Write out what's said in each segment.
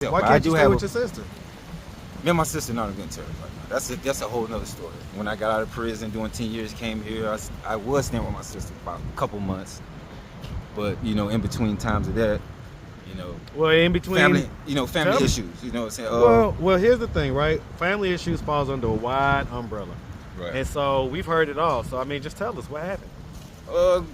Yeah, Why but can't you stay with your sister? Me and my sister not on good terms right now. That's a whole nother story. When I got out of prison doing 10 years, came here, I was staying with my sister for about a couple months. But, in between times of that, Well, in between family issues, you know what I'm saying? Well, here's the thing, right? Family issues falls under a wide umbrella. Right. And so we've heard it all. So I mean, just tell us what happened.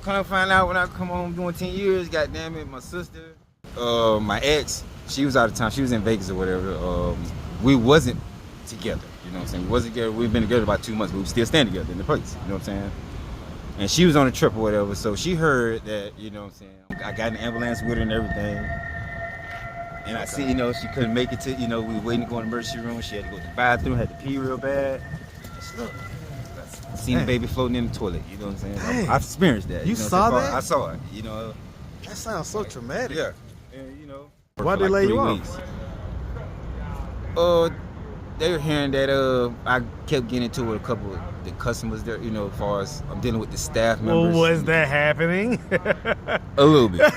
Kind of find out when I come home doing 10 years, goddamn it, my sister, my ex, she was out of town. She was in Vegas or whatever. We wasn't together, you know what I'm saying? We wasn't together. We've been together about 2 months, but we still stand together in the place, you know what I'm saying? And she was on a trip or whatever, so she heard that, you know what I'm saying? I got an ambulance with her and everything. And I see, she couldn't make it to, we were waiting to go in the emergency room. She had to go to the bathroom, had to pee real bad. Look, seen the baby floating in the toilet, you know what I'm saying? I've experienced that. You saw that? I saw it, That sounds so traumatic. Yeah. And, Why'd they lay you off? They were hearing that I kept getting into it with a couple of the customers there, as far as I'm dealing with the staff members. Well, was that happening? A little bit.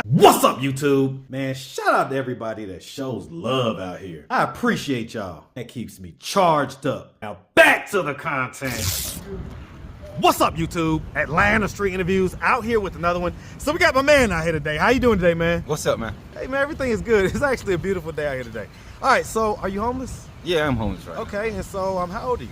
What's up, YouTube? Man, shout out to everybody that shows love out here. I appreciate y'all. That keeps me charged up. Now back to the content. What's up, YouTube? Atlanta Street Interviews out here with another one. So we got my man out here today. How you doing today, man? What's up, man? Hey, man, everything is good. It's actually a beautiful day out here today. All right, so are you homeless? Yeah, I'm homeless right now. Okay, and so how old are you?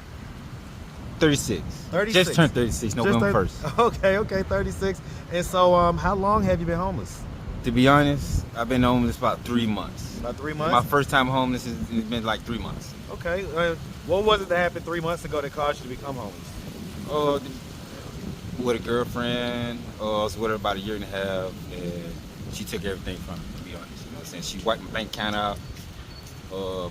36. 36. Just turned 36, November 1st. Okay, 36. And so how long have you been homeless? To be honest, I've been homeless about 3 months. About 3 months? My first time homeless has been like 3 months. Okay, what was it that happened 3 months ago that caused you to become homeless? With a girlfriend. I was with her about a year and a half, and she took everything from me, to be honest. You know what I'm saying? She wiped my bank account out,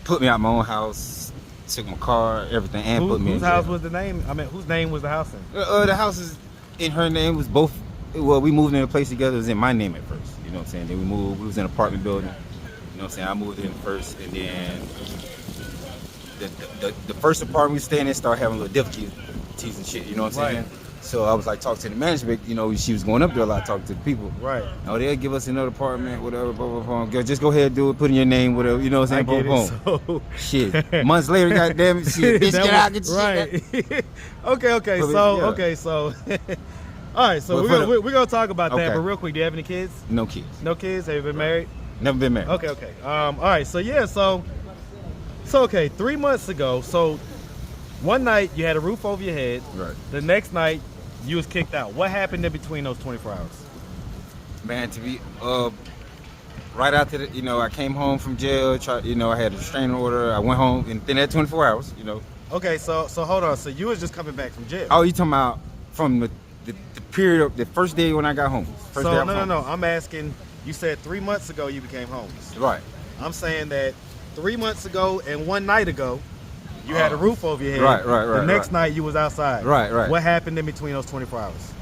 put me out my own house, took my car, everything, and put me in jail. Whose house was the name? I mean, whose name was the house in? The house is in her name. Was both. Well, we moved in a place together. It was in my name at first. You know what I'm saying? Then we moved. We was in an apartment building. You know what I'm saying? I moved in first, and then the first apartment we stayed in started having a little difficulties and shit. You know what I'm saying? So I was like talking to the management. She was going up there a lot, talking to the people. Right. Oh, they'll give us another apartment, whatever. Blah, blah, blah. Just go ahead, do it. Put in your name, whatever. You know what I'm saying? Boom. Shit. Months later, goddamn it, shit. Bitch, get out, get shit. Right. Okay. So. All right, so we're gonna talk about that, but real quick, do you have any kids? No kids. No kids? Have you been married? Never been married. Okay. All right, so 3 months ago, so one night you had a roof over your head. Right. The next night you was kicked out. What happened in between those 24 hours? Man, to be right after I came home from jail. I had a restraining order. I went home, and then that 24 hours. Okay, so hold on. So you was just coming back from jail? Oh, you talking about from the period of the first day when I got home? No. I'm asking. You said 3 months ago you became homeless. Right. I'm saying that 3 months ago and one night ago, you had a roof over your head. Right. The next night you was outside. Right. What happened in between those 24 hours?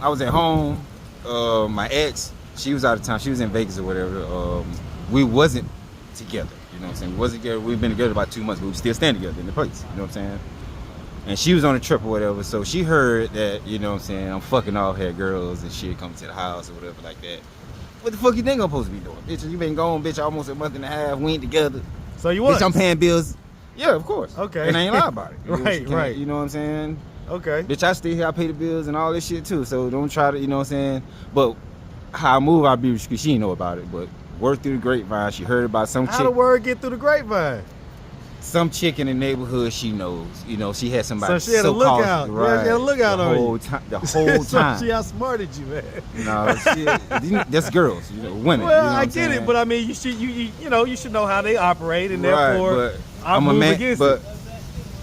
I was at home. My ex, she was out of town. She was in Vegas or whatever. We wasn't together. You know what I'm saying? We wasn't together. We've been together about 2 months, but we still stand together in the place. You know what I'm saying? And she was on a trip or whatever, so she heard that, you know what I'm saying, I'm fucking all head girls and shit coming to the house or whatever like that. What the fuck you think I'm supposed to be doing? Bitch, you been gone, bitch, almost a month and a half. We ain't together. So you was? Bitch, I'm paying bills. Yeah, of course. Okay. And I ain't lie about it. Right. You know what I'm saying? Okay. Bitch, I stay here, I pay the bills and all this shit too, so don't try to, you know what I'm saying? But how I move, I'll be discreet. She didn't know about it, but word through the grapevine, she heard about some chick. How the word get through the grapevine? Some chick in the neighborhood she knows. She had somebody. So she had a lookout. Right, she had a lookout on you. The whole time. So she outsmarted you, man. No, that's girls, women. Well, I get it, but I mean, you should know how they operate, and therefore, I'm a man. But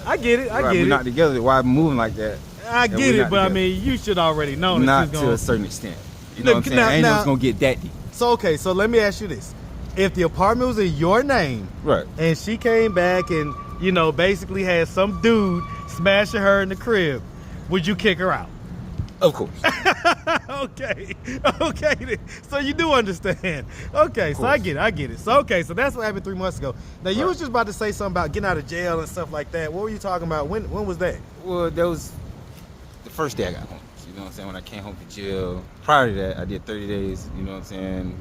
I get it. We're not together. Why I'm moving like that? I get it, but I mean, you should already know. Not to a certain extent. You know what I'm saying? I ain't know it's gonna get that deep. So let me ask you this. If the apartment was in your name, right, and she came back and, basically had some dude smashing her in the crib, would you kick her out? Of course. Okay. So you do understand. Okay, so I get it. So so that's what happened 3 months ago. Now you was just about to say something about getting out of jail and stuff like that. What were you talking about? When was that? Well, that was the first day I got home. You know what I'm saying? When I came home from jail. Prior to that, I did 30 days, you know what I'm saying?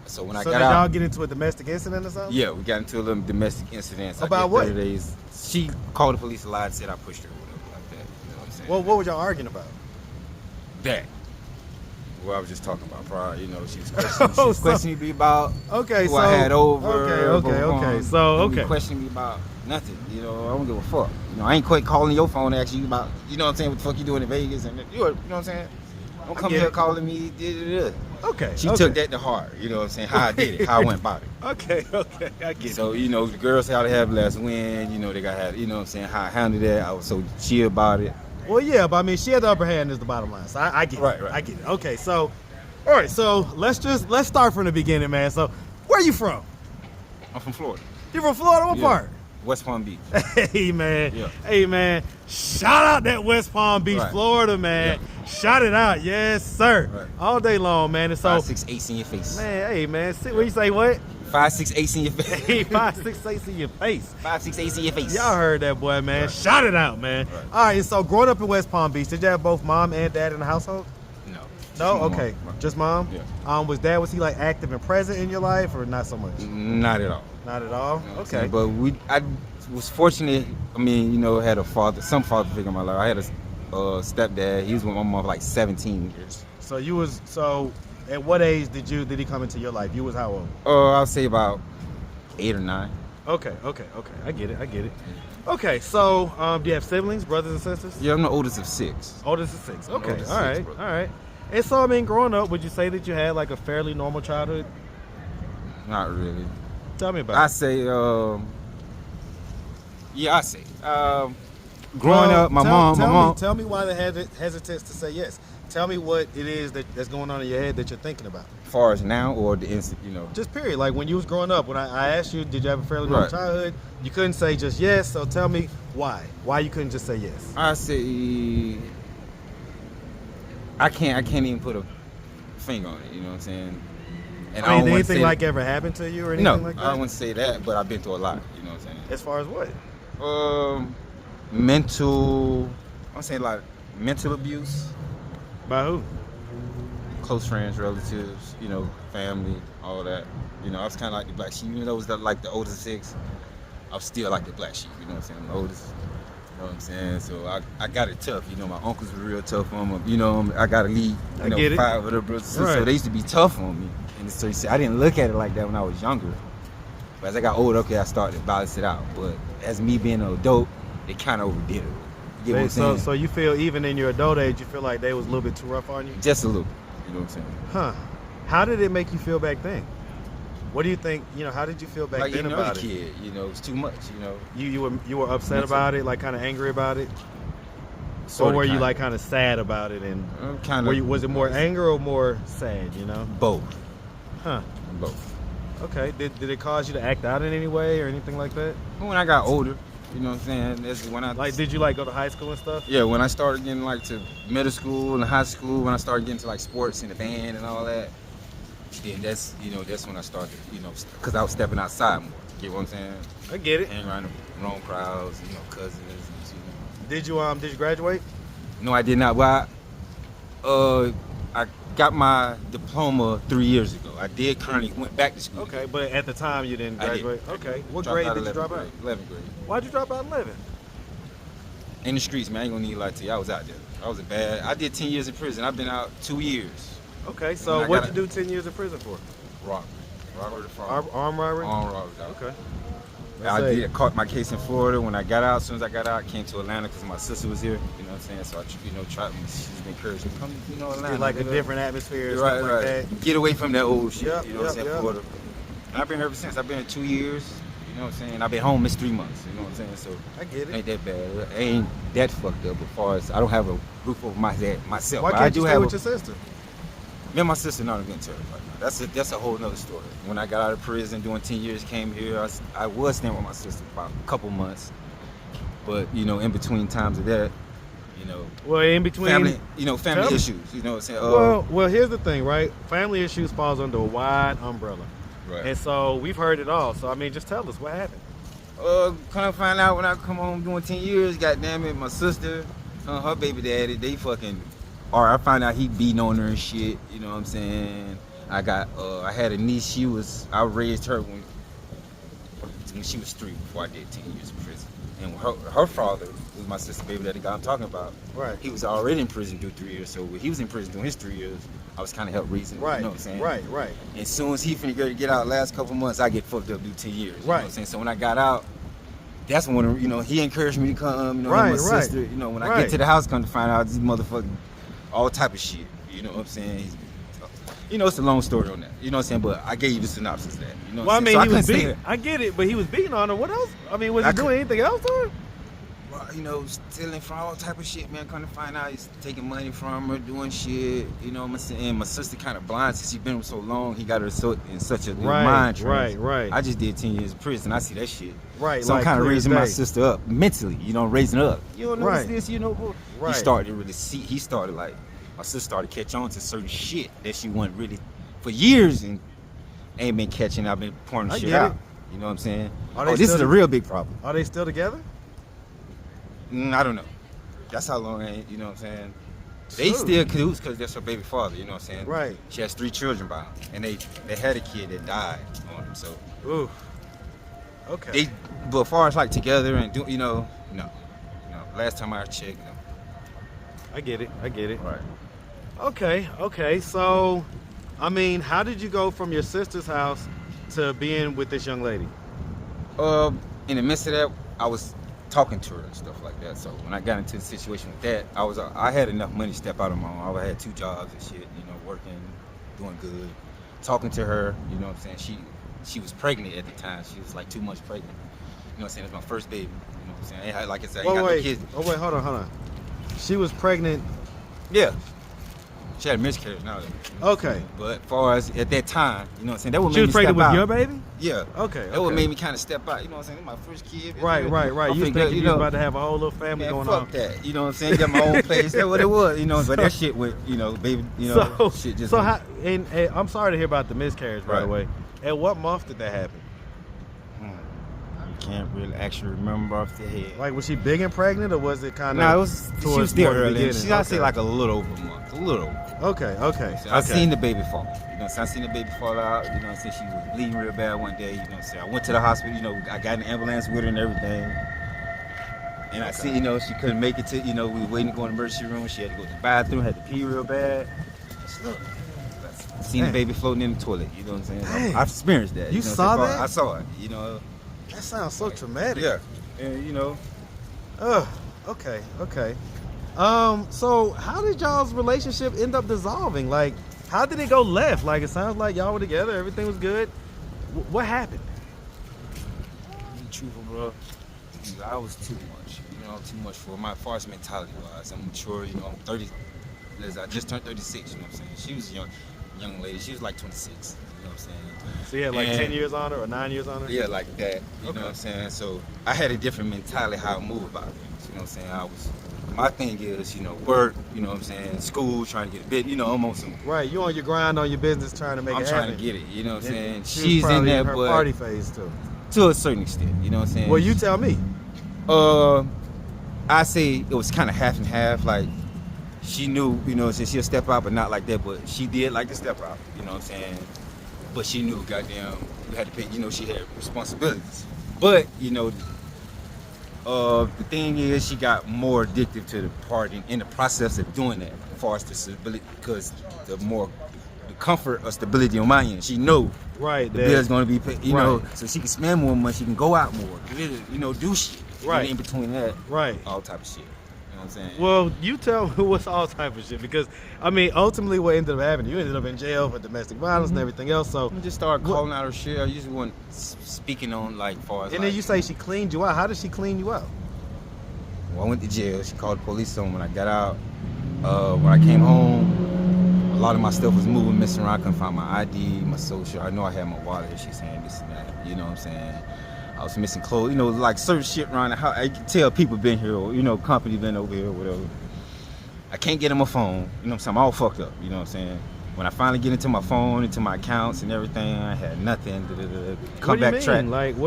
So when I So got did y'all out, get into a domestic incident or something? yeah, we got into a little domestic incident. So About I did what? 30 days. She called the police a lot and said I pushed her or whatever like that. You know what I'm saying? Well, what were y'all arguing about? That. What I was just talking about, probably, you know, she was questioning me about Okay, who so I had over. okay. So Don't be questioning me about nothing. You know, I don't give a fuck. You know, I ain't quite calling your phone to ask you about, you know what I'm saying, what the fuck you doing in Vegas and you know what I'm saying. Don't come get here it. calling me. Okay. She took that to heart. You know what I'm saying? How I did it, how I went about it. Okay, I get it. So, you know, the girls how they have last win. You know, they got had. You know what I'm saying? How I handled that. I was so chill about it. Well, yeah, but I mean, she had the upper hand is the bottom line. So I get it. Right. I get it. Okay, so, all right, so let's start from the beginning, man. So, where you from? I'm from Florida. You from Florida? What Yeah. part? West Palm Beach. Hey, man. Yeah. Hey, man. Shout out that West Palm Beach, Right. Florida, man. Shout it out. Yes, sir. Right. All day long, man. And so, 5, 6 ace in your face. man, hey, man. See, what you say, what? 5, 6 ace in your face. Hey, 5, 6, 8 in your face. 5, 6 ace in your face. Y'all heard that boy, man. Right. Shout it out, man. Right. All right, so growing up in West Palm Beach, did you have both mom and dad in the household? No. No? Just my Okay. mom. Just mom? Yeah. Was he like active and present in your life or not so much? Not at all. Not at all? You know what I'm Okay. saying? But I was fortunate. I mean, you know, had some father figure in my life. I had a stepdad. He was with my mom for like 17 years. So at what age did he come into your life? You was how old? I'll say about 8 or 9. Okay. I get it. Okay, so do you have siblings, brothers and sisters? Yeah, I'm the oldest of 6. Oldest of 6. Okay, Oldest of all 6, right, brother. all right. And so, I mean, growing up, would you say that you had like a fairly normal childhood? Not really. Tell me about I it. say, I say. Growing up, my mom. Tell me why the hesitance to say yes. Tell me what it is that's going on in your head that you're thinking about. As far as now or the instant, you know. Just period. Like when you was growing up, when I asked you, did you have a fairly normal Right. childhood? You couldn't say just yes. So tell me why. Why you couldn't just say yes? I say I can't even put a finger on it. You know what I'm saying? And I mean, did wanna anything say- like ever happen to you or anything No, like that? I wouldn't say that, but I've been through a lot. You know what I'm saying? As far as what? Mental. I'm saying like mental abuse, By who? close friends, relatives, you know, family, all that. You know, I was kind of like the black sheep. Even though I was like the oldest of 6, I was still like the black sheep. You know what I'm saying? I'm the oldest. You know what I'm saying? So I got it tough. You know, my uncles were real tough on me. You know, I got to lead. I You know, get it. 5 of the brothers. So Right. they used to be tough on me. And so you see, I didn't look at it like that when I was younger. But as I got older, okay, I started to balance it out. But as me being an adult, they kind of overdid it. You get what I'm saying? So you feel even in your adult age, you feel like they was a little bit too rough on you? Just a little. You know what I'm saying? Huh. How did it make you feel back then? What do you think, how did you feel back Like then any about other it? kid, you know, it's too much, you know. You were upset Mental. about it, like kind of angry about it? Sorta, or were you kinda. like kind of sad about it? And Kind of. was it more anger or more sad, Both. Huh. Both. Okay. Did it cause you to act out in any way or anything like that? When I got older, you know what I'm saying? That's when I Like, did you like go to high school and stuff? Yeah, when I started getting like to middle school and high school, when I started getting to like sports and the band and all that, then that's when I started, because I was stepping outside more. You get what I'm saying? I get it. Hang around the wrong crowds, cousins and Did you graduate? No, I did not. Well, I got my diploma 3 years ago. I did currently went back to school. Okay, but at the time you didn't I did. graduate. Okay. What Dropped grade out did you 11th drop out? grade, 11th grade. Why'd you drop out 11? In the streets, man. I ain't gonna need to lie to you. I was out there. I did 10 years in prison. I've been out 2 years. Okay, so I what'd got you do 10 years in prison for? Robbery to farm. Armed robbery? Armed robbery. Okay. I caught my case in Florida. When I got out, as soon as I got out, I came to Atlanta because my sister was here. You know what I'm saying? So I tried. She's encouraged me, come, Atlanta. Like a nigga. different atmosphere and Right, stuff like right. that. Get away from that old shit. Yep, you know what I'm yep, saying? yep. Florida. And I've been here ever since. I've been here 2 years. You know what I'm saying? I've been homeless 3 months. You know what I'm saying? So I get it it. ain't that bad. It ain't that fucked up as far as I don't have a roof over my head myself. Why But I can't do you stay have with your sister? Me and my sister not getting to it right now. That's a whole nother story. When I got out of prison, doing 10 years, came here. I was staying with my sister for about a couple months, but in between times of that, Well, in between family Tell me. issues. You know what I'm saying? Well, here's the thing, right? Family issues falls under a wide umbrella. Right. And so we've heard it all. So I mean, just tell us what happened. Kind of find out when I come home doing 10 years. Goddamn it, my sister, her baby daddy, they fucking. Or I find out he beating on her and shit. You know what I'm saying? I had a niece. I raised her when she was 3 before I did 10 years in prison. And her father was my sister baby daddy guy I'm talking about. Right. He was already in prison through 3 years. So when he was in prison doing his 3 years, I was kind of help raising him. Right. You know what I'm saying? Right. And as soon as he finna get out last couple months, I get fucked up do 10 years. You know what I'm saying? So when I got out, that's when, he encouraged me to come, him and my sister. When I get to the house, come to find out this motherfucking all type of shit. You know what I'm saying? It's a long story on that. You know what I'm saying? But I gave you the synopsis of that. You know what I'm saying? Well, I mean, he was beating. I get it, but he was beating on her. What else? I mean, was he doing anything else to her? Well, stealing from all type of shit, man. Come to find out, he's taking money from her, doing shit. You know what I'm saying? And my sister kind of blind since she been with so long. He got her in such a mind trance. Right. I just did 10 years in prison. I see that shit. Right. So I'm kind of raising my sister up mentally. Raising her up. You don't notice this, Right. He started to really see. He started my sister started to catch on to certain shit that she wasn't really for years and ain't been catching. I've been pouring shit out. You know what I'm saying? This is a real big problem. Are they still together? I don't know. That's how long, you know what I'm saying? They still cahoots because that's her baby father, you know what I'm saying? Right. She has 3 children by him, and they had a kid that died on him, so. Ooh. Okay. But as far as like together and no. Last time I checked, no. I get it. Right. Okay. So, I mean, how did you go from your sister's house to being with this young lady? In the midst of that, I was talking to her and stuff like that. So when I got into the situation with that, I had enough money to step out on my own. I had 2 jobs and shit, working, doing good. Talking to her, you know what I'm saying? She was pregnant at the time. She was like 2 months pregnant. You know what I'm saying? It was my first baby. You know what I'm saying? Like I said, I ain't got no kids. Oh wait, hold on. She was pregnant. Yeah. She had a miscarriage now. Okay. But as far as at that time, you know what I'm saying? That would she make was me pregnant step out. with your baby? Yeah. Okay. That would make me kind of step out. You know what I'm saying? My first kid. Right. You think you was about to have a whole little family going on? Fuck that. You know what I'm saying? Got my own place. That's what it was. But that shit went, baby, shit just. So how? And I'm sorry to hear about the miscarriage, by the way. At what month did that happen? Can't really actually remember off the head. Like, was she big and pregnant, or was it kind of? No, she was still early. I'd say like a little over a month. A little over. Okay. So I seen the baby fall. I seen the baby fall out. You know what I'm saying? She was bleeding real bad one day. You know what I'm saying? I went to the hospital. I got an ambulance with her and everything. And I see, she couldn't make it to, we were waiting to go in the emergency room. She had to go to the bathroom, had to pee real bad. I seen the baby floating in the toilet. You know what I'm saying? Dang. I've experienced that. You saw that? I saw it. That sounds so traumatic. Yeah. And Okay. So how did y'all's relationship end up dissolving? Like, how did it go left? Like, it sounds like y'all were together, everything was good. What happened? Truthful, bro. I was too much. Too much for my far as mentality wise. I'm mature. I'm 30. I just turned 36. You know what I'm saying? She was a young lady. She was like 26. You know what I'm saying? So you had like 10 years on her or 9 years on her? Yeah, like that. You know what I'm saying? So I had a different mentality how I move about things. You know what I'm saying? My thing is, work, you know what I'm saying, school, trying to get a bit, I'm on some. Right, you on your grind on your business trying to make it happen. I'm trying to get it, you know what I'm saying? She's in there, her but party phase too. To a certain extent, you know what I'm saying? Well, you tell me. I say it was kind of half and half. Like, she knew, she'll step out, but not like that. But she did like to step out, you know what I'm saying? But she knew, goddamn, we had to pay, she had responsibilities. But, the thing is, she got more addicted to the party in the process of doing that, as far as the stability, because the comfort or stability on my end, she know the bill's going to be paid, so she can spend more money, she can go out more, do shit. In between that, all type of shit. You know what I'm saying? Well, you tell me what's all type of shit, because ultimately what ended up happening, you ended up in jail for domestic violence and everything else. So I just started calling out her shit. I usually wasn't speaking on far as. And then you say she cleaned you out. How did she clean you out? Well, I went to jail. She called the police on when I got out. When I came home, a lot of my stuff was moving, missing around. I couldn't find my ID, my social. I know I had my wallet. She's saying this and that. You know what I'm saying? I was missing clothes, like certain shit around the house. I can tell people been here, or, company been over here, or whatever. I can't get in my phone, you know what I'm saying? I'm all fucked up, you know what I'm saying? When I finally get into my phone, into my accounts and everything, I had nothing. Come back track. Like,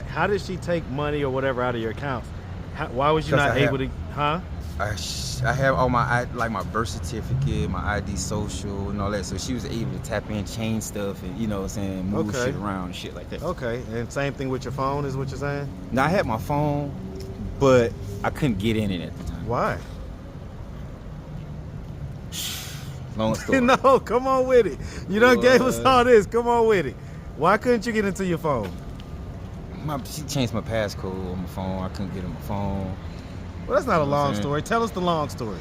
how did she take money or whatever out of your accounts? Why was you not able to, huh? I have all my like my birth certificate, my ID, social, and all that. So she was able to tap in, change stuff, and you know what I'm saying, move shit around and shit like that. Okay, and same thing with your phone is what you're saying? Now I had my phone, but I couldn't get in it at the time. Why? Long story. No, come on with it. You done gave us all this. Come on with it. Why couldn't you get into your phone? She changed my passcode on my phone. I couldn't get on my phone. Well, that's not a long story. Tell us the long story.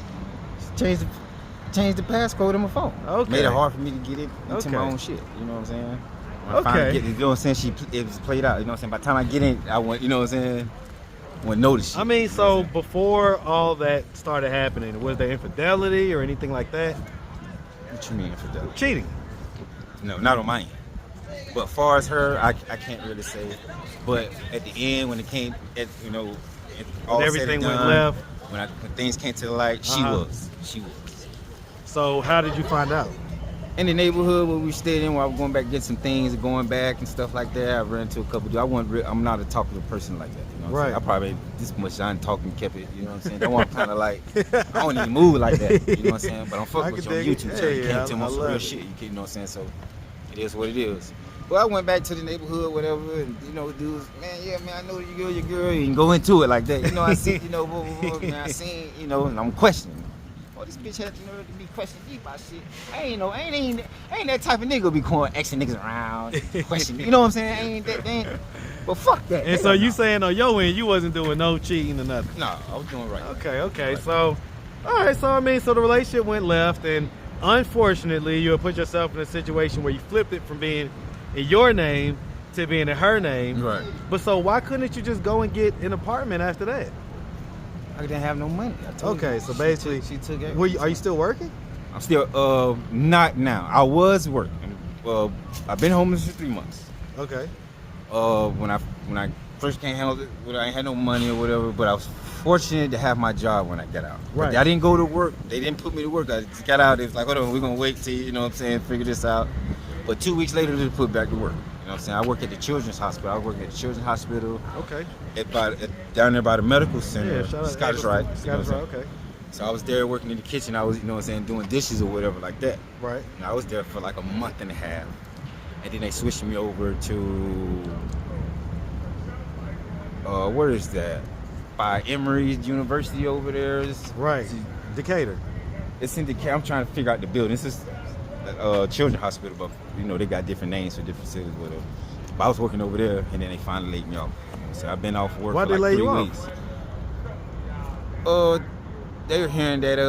Changed the passcode on my phone. Okay. Made it hard for me to get it into my own shit. You know what I'm saying? When I finally get it, you know what I'm saying? It was played out. You know what I'm saying? By the time I get in, I went. You know what I'm saying? Wouldn't notice. I mean, so before all that started happening, was there infidelity or anything like that? What you mean infidelity? Cheating. No, not on my end. But far as her, I can't really say. But at the end, when it came, you know, all everything went left. When things came to the light, she was. So how did you find out? In the neighborhood where we stayed in, where I was going back to get some things, going back and stuff like that, I ran into a couple dudes. I'm not a talkative person like that. You know what I'm saying? I probably this much I didn't talk and kept it. You know what I'm saying? That one kind of like I don't even move like that. You know what I'm saying? But I'm fucking with you on YouTube, so you can't tell me some real shit. You know what I'm saying? So it is what it is. Well, I went back to the neighborhood, whatever, and you know, dudes, man, I know your girl. You can go into it like that. You know, I see, you know, man, I seen, you know, and I'm questioning. Oh, this bitch had the nerve to be questioning me about shit. I ain't that type of nigga be going asking niggas around, questioning. You know what I'm saying? I ain't that thing. But fuck that. And so you saying on your end, you wasn't doing no cheating or nothing? No, I was doing right. Okay. Right. So, all right. So I mean, so the relationship went left, and unfortunately, you put yourself in a situation where you flipped it from being in your name to being in her name. Right. But so why couldn't you just go and get an apartment after that? I didn't have no money. Okay, so basically, she took it. Are you still working? I'm still not now. I was working. I've been homeless for 3 months. Okay. When I first came handle it, I ain't had no money or whatever, but I was fortunate to have my job when I got out. Right. I didn't go to work. They didn't put me to work. I just got out. It was like, hold on, we're gonna wait till you know what I'm saying, figure this out. But 2 weeks later, they put back to work. You know what I'm saying? I work at the Children's Hospital. I work at the Children's Hospital. Okay. Down there by the medical center. Yeah, shout out Scottish Rite. Scottish Rite, okay. So I was there working in the kitchen. I was, you know what I'm saying, doing dishes or whatever like that. Right. And I was there for like a month and a half. And then they switched me over to, where is that? By Emory University over there. Right. Decatur. It's in Decatur. I'm trying to figure out the building. This is Children's Hospital, but you know they got different names for different cities, whatever. But I was working over there, and then they finally laid me off. So I've been off work for like 3 weeks. They were hearing that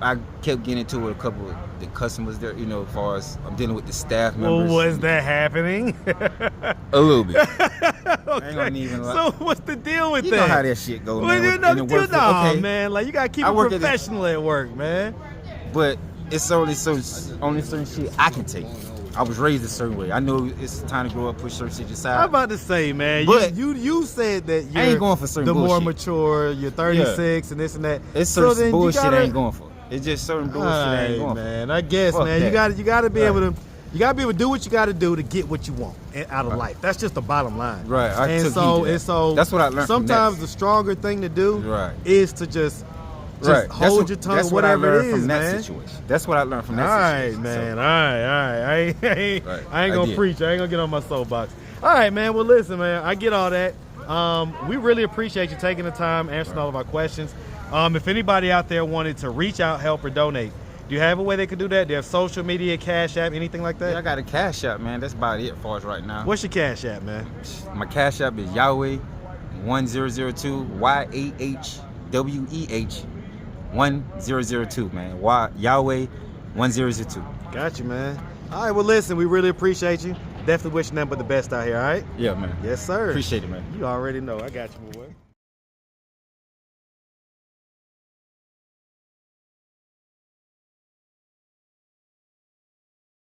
I kept getting into it with a couple of the customers there. You know, as far as I'm dealing with the staff members. Well, was that happening? A little bit. Okay. I ain't gonna even lie. So what's the deal with that? You know how that shit go, man. Man. Like you gotta keep it professional at work, man. But it's only certain shit I can take. I was raised a certain way. I know it's time to grow up, push certain shit aside. I'm about to say, man. But you said that you're I ain't going for certain bullshit. More mature. You're 36 and this and that. It's certain bullshit I ain't going for. It's just certain bullshit I ain't going for. Man, I guess, fuck man. That. You gotta be able to. You gotta be able to do what you gotta do to get what you want out of life. That's just the bottom line. Right. And so that's what I learned. Sometimes the stronger thing to do is to just hold your tongue, that's whatever what I it is, from that man. situation. That's what I learned from that situation. Man. All right. I ain't gonna preach. I ain't gonna get on my soapbox. All right, man. Well, listen, man. I get all that. We really appreciate you taking the time, answering all of our questions. If anybody out there wanted to reach out, help, or donate, do you have a way they could do that? Do you have social media, Cash App, anything like that? Yeah, I got a Cash App, man. That's about it as far as right now. What's your Cash App, man? My Cash App is Yahweh 1002 YAHWEH 1002, man. Yahweh 1002. Got you, man. All right, well, listen, we really appreciate you. Definitely wish you nothing but the best out here, all right? Yeah, man. Yes, sir. Appreciate it, man. You already know. I got you, boy.